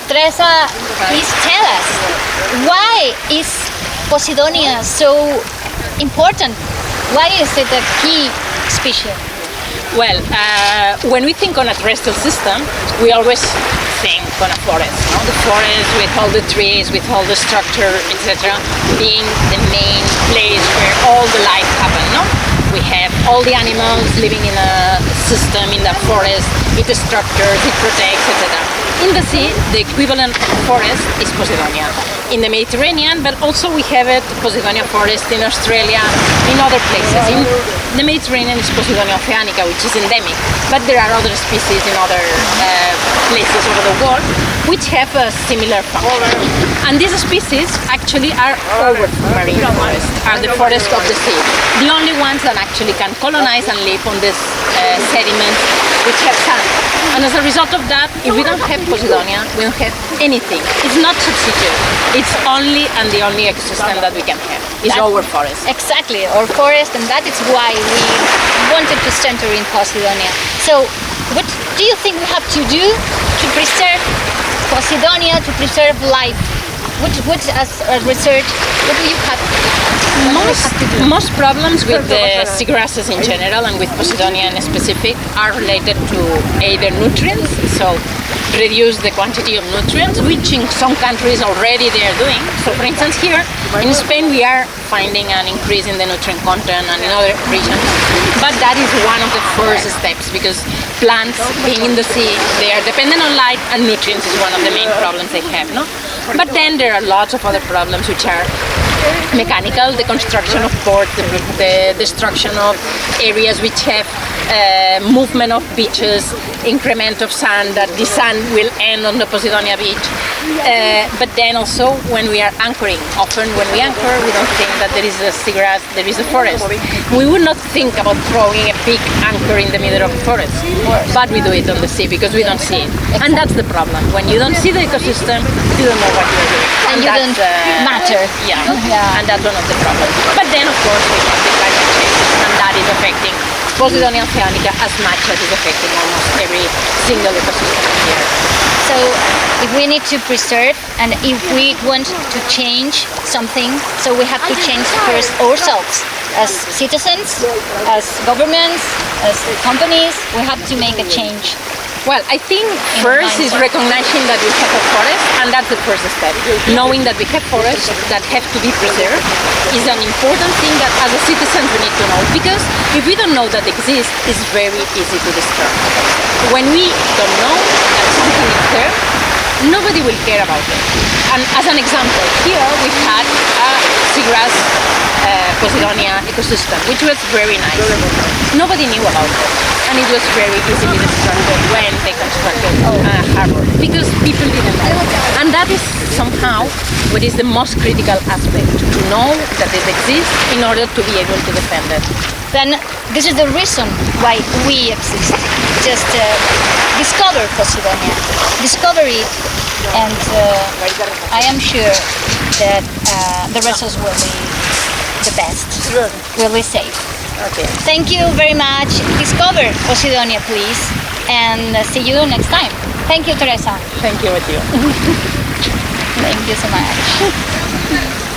Teresa, please tell us, why is Posidonia so important? Why is it a key species? Well, when we think on a terrestrial system, we always think on a forest. No? The forest with all the trees, with all the structure, etc., being the main place where all the life happens. No? We have all the animals living in a system in the forest. It structures, it protects, etc. In the sea, the equivalent of forest is Posidonia. In the Mediterranean, but also we have it, Posidonia forest in Australia, in other places. In the Mediterranean is Posidonia Oceanica, which is endemic, but there are other species in other places over the world which have a similar function. And these species actually are over marine forests, are the forests of the sea. The only ones that actually can colonize and live on this sediments which have sand. And as a result of that, if we don't have Posidonia, we don't have anything. It's not substitute. It's only and the only ecosystem that we can have. It's our forest. Exactly, our forest, and that is why we wanted to center in Posidonia. So, what do you think we have to do to preserve Posidonia, to preserve life? What as a research, what do you have to do? Most problems with the seagrasses in general and with Posidonia in specific are related to either nutrients, so reduce the quantity of nutrients, which in some countries already they are doing. So for instance here in Spain we are finding an increase in the nutrient content and in other regions, but that is one of the first steps because plants being in the sea, they are dependent on light, and nutrients is one of the main problems they have, no? But then there are lots of other problems which are mechanical, the construction of ports, the destruction of areas which have movement of beaches, increment of sand, that the sand will end on the Posidonia beach. But then also when we are anchoring, often when we anchor we don't think that there is a seagrass, there is a forest. We would not think about throwing a big anchor in the middle of the forest, but we do it on the sea because we don't see it. And that's the problem. When you don't see the ecosystem, you don't know what you're doing. And you don't matter. Yeah. And that's one of the problems. But then of course we have the climate change, and that is affecting Posidonia Oceanica as much as it's affecting almost every single ecosystem here. So if we need to preserve and if we want to change something, so we have to change first ourselves as citizens, as governments, as companies. We have to make a change. Well, I think first is recognizing that we have a forest, and that's the first step. Knowing that we have forests that have to be preserved is an important thing that as a citizen we need to know, because if we don't know that it exists, it's very easy to destroy. When we don't know that something is there, nobody will care about it. And as an example, here we had a seagrass Posidonia ecosystem, which was very nice. Nobody knew about it, and it was very easily destroyed when they constructed a harbor, because people didn't know. And that is somehow what is the most critical aspect, to know that it exists in order to be able to defend it. Then this is the reason why we exist. Just discover Posidonia, discover it, and I am sure that the results will be the best, will be safe. Okay. Thank you very much. Discover Posidonia, please, and see you next time. Thank you, Teresa. Thank you with you. Thank you so much.